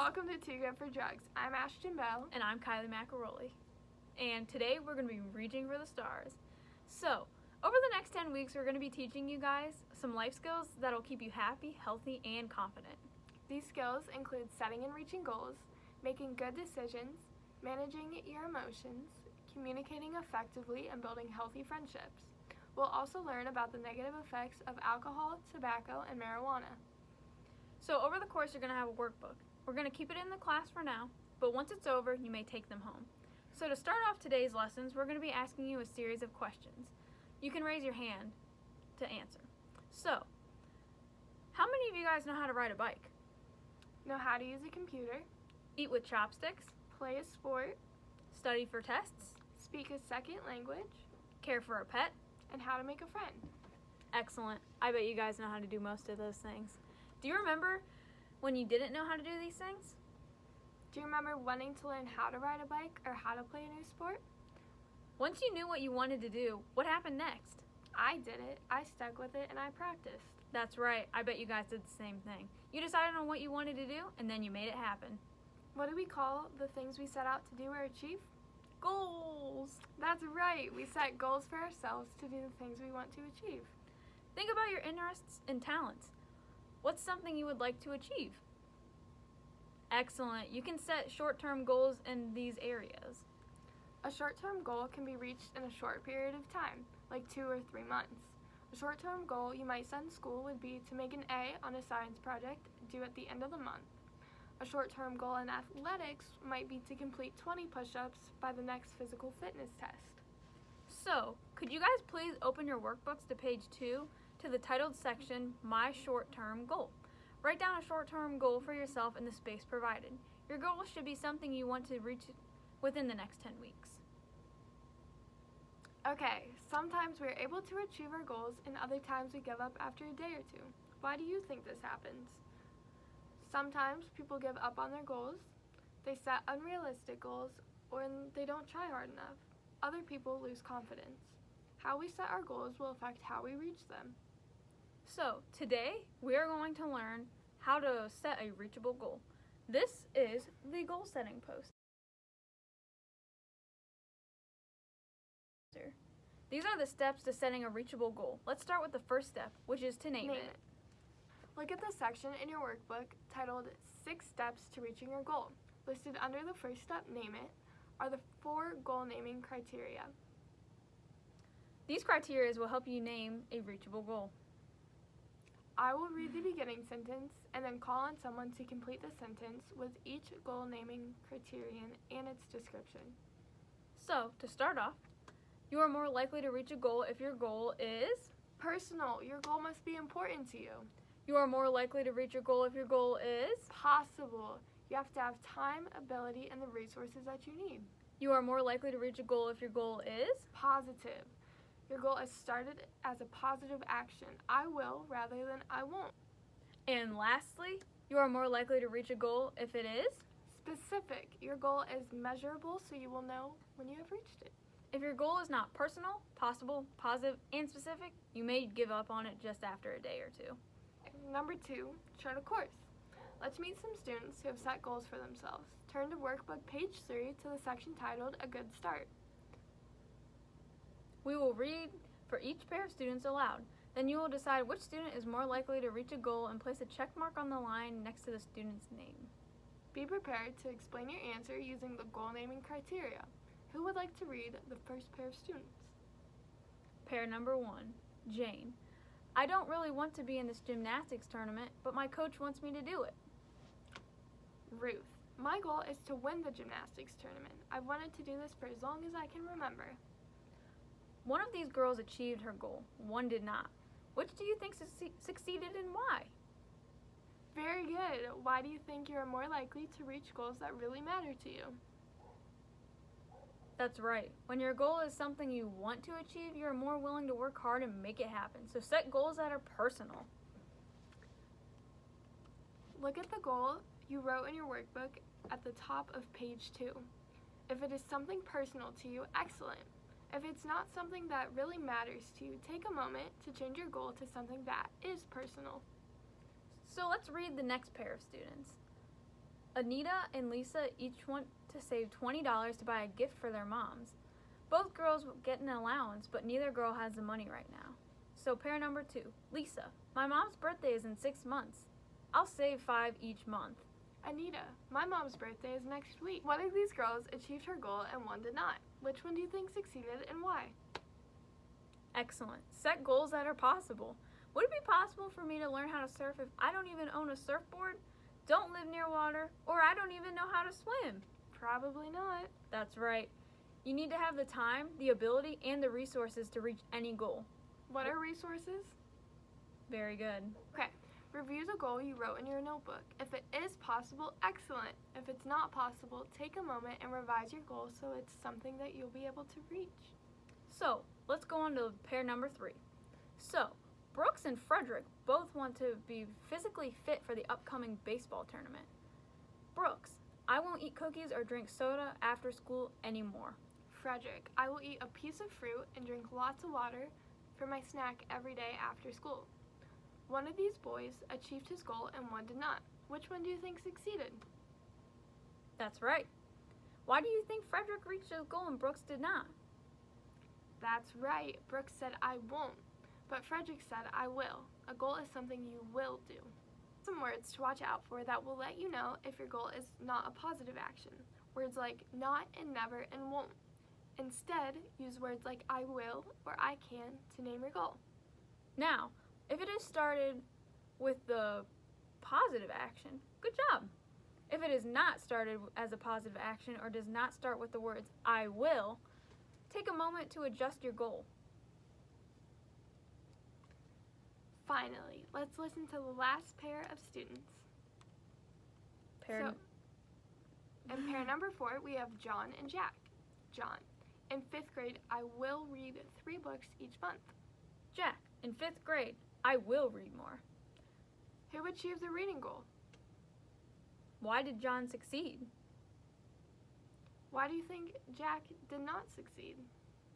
Welcome to Too Good for Drugs. I'm Ashton Bell. And I'm Kylie Macaroli. And today we're going to be reaching for the stars. So, over the next 10 weeks, we're going to be teaching you guys some life skills that'll keep you happy, healthy, and confident. These skills include setting and reaching goals, making good decisions, managing your emotions, communicating effectively, and building healthy friendships. We'll also learn about the negative effects of alcohol, tobacco, and marijuana. So over the course, you're going to have a workbook. We're going to keep it in the class for now, but once it's over, you may take them home. So to start off today's lessons, we're going to be asking you a series of questions. You can raise your hand to answer. So, how many of you guys know how to ride a bike? Know how to use a computer, Eat with chopsticks, play a sport, study for tests, speak a second language, care for a pet, and how to make a friend. Excellent. I bet you guys know how to do most of those things. Do you remember when you didn't know how to do these things? Do you remember wanting to learn how to ride a bike or how to play a new sport? Once you knew what you wanted to do, what happened next? I did it. I stuck with it and I practiced. That's right. I bet you guys did the same thing. You decided on what you wanted to do, and then you made it happen. What do we call the things we set out to do or achieve? Goals! That's right. We set goals for ourselves to do the things we want to achieve. Think about your interests and talents. What's something you would like to achieve? Excellent. You can set short-term goals in these areas. A short-term goal can be reached in a short period of time, like 2 or 3 months. A short-term goal you might set in school would be to make an A on a science project due at the end of the month. A short-term goal in athletics might be to complete 20 push-ups by the next physical fitness test. So, could you guys please open your workbooks to page 2 to the titled section, My Short-Term Goal. Write down a short-term goal for yourself in the space provided. Your goal should be something you want to reach within the next 10 weeks. Okay, sometimes we're able to achieve our goals and other times we give up after a day or two. Why do you think this happens? Sometimes people give up on their goals, they set unrealistic goals, or they don't try hard enough. Other people lose confidence. How we set our goals will affect how we reach them. So, today we are going to learn how to set a reachable goal. This is the goal setting poster. These are the steps to setting a reachable goal. Let's start with the first step, which is to name it. Look at the section in your workbook titled 6 Steps to Reaching Your Goal. Listed under the first step, Name It, are the 4 goal naming criteria. These criteria will help you name a reachable goal. I will read the beginning sentence and then call on someone to complete the sentence with each goal naming criterion and its description. So, to start off, you are more likely to reach a goal if your goal is personal. Your goal must be important to you. You are more likely to reach your goal if your goal is possible. You have to have time, ability, and the resources that you need. You are more likely to reach a goal if your goal is positive. Your goal is started as a positive action. I will rather than I won't. And lastly, you are more likely to reach a goal if it is specific. Your goal is measurable, so you will know when you have reached it. If your goal is not personal, possible, positive, and specific, you may give up on it just after a day or two. Number 2, chart a course. Let's meet some students who have set goals for themselves. Turn to workbook page 3 to the section titled A Good Start. We will read for each pair of students aloud. Then you will decide which student is more likely to reach a goal and place a check mark on the line next to the student's name. Be prepared to explain your answer using the goal naming criteria. Who would like to read the first pair of students? Pair number 1, Jane. I don't really want to be in this gymnastics tournament, but my coach wants me to do it. Ruth. My goal is to win the gymnastics tournament. I've wanted to do this for as long as I can remember. One of these girls achieved her goal. One did not. Which do you think succeeded and why? Very good. Why do you think you are more likely to reach goals that really matter to you? That's right. When your goal is something you want to achieve, you are more willing to work hard and make it happen. So set goals that are personal. Look at the goal you wrote in your workbook at the top of page 2. If it is something personal to you, excellent. If it's not something that really matters to you, take a moment to change your goal to something that is personal. So let's read the next pair of students. Anita and Lisa each want to save $20 to buy a gift for their moms. Both girls get an allowance, but neither girl has the money right now. So pair number 2, Lisa. My mom's birthday is in 6 months. I'll save $5 each month. Anita, my mom's birthday is next week. One of these girls achieved her goal and one did not. Which one do you think succeeded and why? Excellent. Set goals that are possible. Would it be possible for me to learn how to surf if I don't even own a surfboard, don't live near water, or I don't even know how to swim? Probably not. That's right. You need to have the time, the ability, and the resources to reach any goal. What are resources? Very good. Okay, review the goal you wrote in your notebook. If it is possible, excellent. If it's not possible, take a moment and revise your goal so it's something that you'll be able to reach. So, let's go on to pair number 3. So, Brooks and Frederick both want to be physically fit for the upcoming baseball tournament. Brooks, I won't eat cookies or drink soda after school anymore. Frederick, I will eat a piece of fruit and drink lots of water for my snack every day after school. One of these boys achieved his goal and one did not. Which one do you think succeeded? That's right. Why do you think Frederick reached his goal and Brooks did not? That's right. Brooks said, I won't. But Frederick said, I will. A goal is something you will do. Some words to watch out for that will let you know if your goal is not a positive action. Words like not and never and won't. Instead, use words like I will or I can to name your goal. Now, if it is started with the positive action, good job. If it is not started as a positive action or does not start with the words I will, take a moment to adjust your goal. Finally, let's listen to the last pair of students. In pair number 4, we have John and Jack. John, in 5th grade, I will read 3 books each month. Jack, in 5th grade, I will read more. Who achieved the reading goal? Why did John succeed? Why do you think Jack did not succeed?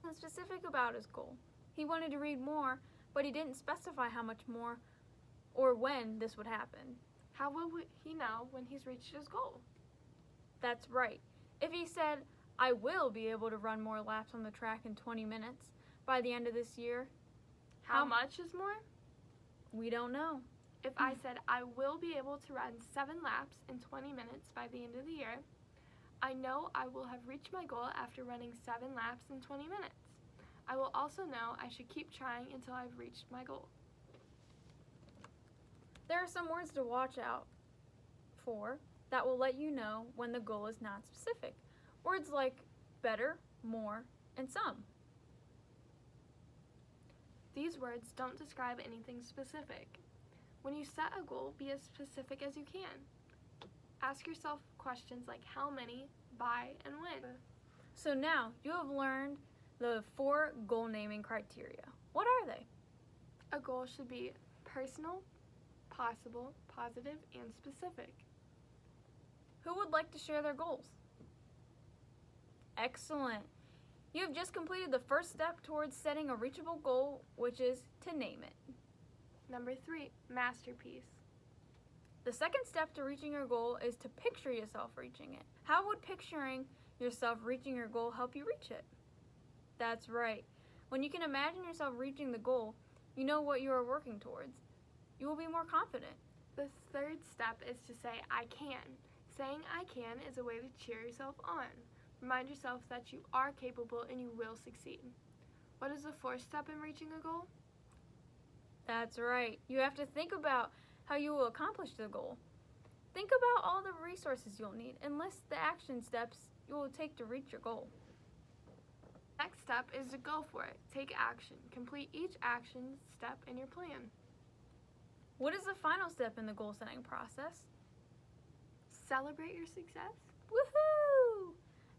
He was specific about his goal. He wanted to read more, but he didn't specify how much more or when this would happen. How will he know when he's reached his goal? That's right. If he said, I will be able to run more laps on the track in 20 minutes by the end of this year, how much is more? We don't know. If I said I will be able to run 7 laps in 20 minutes by the end of the year, I know I will have reached my goal after running 7 laps in 20 minutes. I will also know I should keep trying until I've reached my goal. There are some words to watch out for that will let you know when the goal is not specific. Words like better, more, and some. These words don't describe anything specific. When you set a goal, be as specific as you can. Ask yourself questions like how many, by, and when. So now you have learned the 4 goal naming criteria. What are they? A goal should be personal, possible, positive, and specific. Who would like to share their goals? Excellent. You have just completed the first step towards setting a reachable goal, which is to name it. Number 3, masterpiece. The second step to reaching your goal is to picture yourself reaching it. How would picturing yourself reaching your goal help you reach it? That's right. When you can imagine yourself reaching the goal, you know what you are working towards. You will be more confident. The third step is to say, I can. Saying I can is a way to cheer yourself on. Remind yourself that you are capable and you will succeed. What is the 4th step in reaching a goal? That's right. You have to think about how you will accomplish the goal. Think about all the resources you'll need and list the action steps you will take to reach your goal. Next step is to go for it. Take action. Complete each action step in your plan. What is the final step in the goal setting process? Celebrate your success. Woohoo!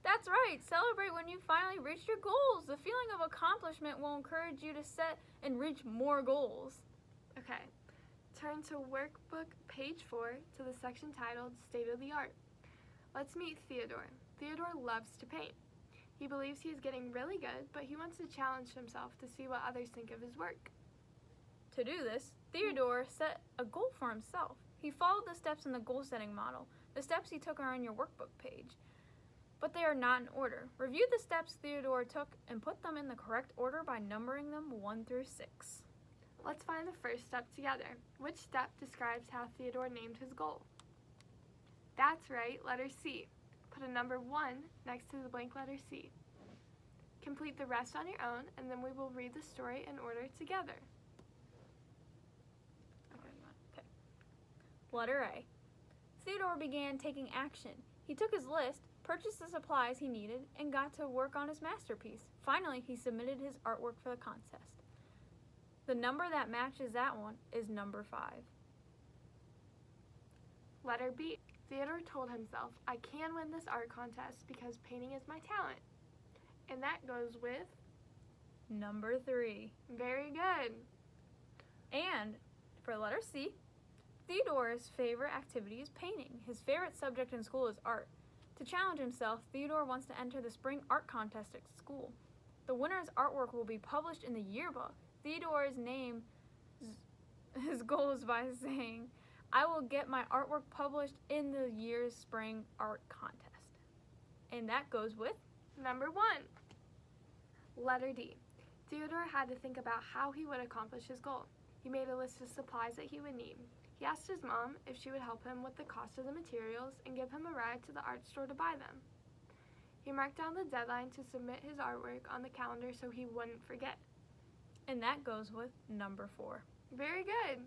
That's right. Celebrate when you finally reach your goals. The feeling of accomplishment will encourage you to set and reach more goals. Okay. Turn to workbook page 4 to the section titled State of the Art. Let's meet Theodore. Theodore loves to paint. He believes he is getting really good, but he wants to challenge himself to see what others think of his work. To do this, Theodore set a goal for himself. He followed the steps in the goal setting model The steps he took are on your workbook page, but they are not in order. Review the steps Theodore took and put them in the correct order by numbering them 1 through 6. Let's find the first step together. Which step describes how Theodore named his goal? That's right, letter C. Put a number 1 next to the blank letter C. Complete the rest on your own, and then we will read the story in order together. Okay. Letter A. Theodore began taking action. He took his list, purchased the supplies he needed, and got to work on his masterpiece. Finally, he submitted his artwork for the contest. The number that matches that one is number 5. Letter B. Theodore told himself, I can win this art contest because painting is my talent. And that goes with number 3. Very good. And for letter C, Theodore's favorite activity is painting. His favorite subject in school is art. To challenge himself, Theodore wants to enter the spring art contest at school. The winner's artwork will be published in the yearbook. Theodore's name his goal is by saying, I will get my artwork published in the year's spring art contest. And that goes with number 1. Letter D. Theodore had to think about how he would accomplish his goal. He made a list of supplies that he would need. He asked his mom if she would help him with the cost of the materials and give him a ride to the art store to buy them. He marked down the deadline to submit his artwork on the calendar so he wouldn't forget. And that goes with number 4. Very good.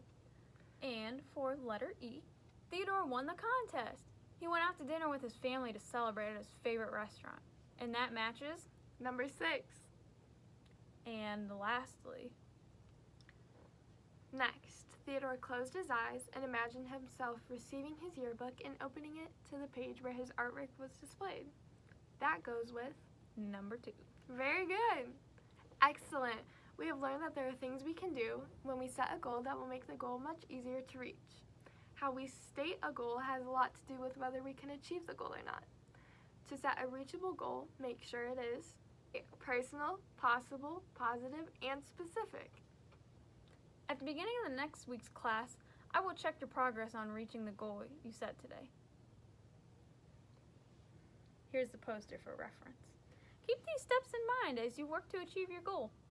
And for letter E, Theodore won the contest. He went out to dinner with his family to celebrate at his favorite restaurant. And that matches number 6. And lastly, next, Theodore closed his eyes and imagined himself receiving his yearbook and opening it to the page where his artwork was displayed. That goes with number 2. Very good. Excellent. We have learned that there are things we can do when we set a goal that will make the goal much easier to reach. How we state a goal has a lot to do with whether we can achieve the goal or not. To set a reachable goal, make sure it is personal, possible, positive, and specific. At the beginning of the next week's class, I will check your progress on reaching the goal you set today. Here's the poster for reference. Keep these steps in mind as you work to achieve your goal.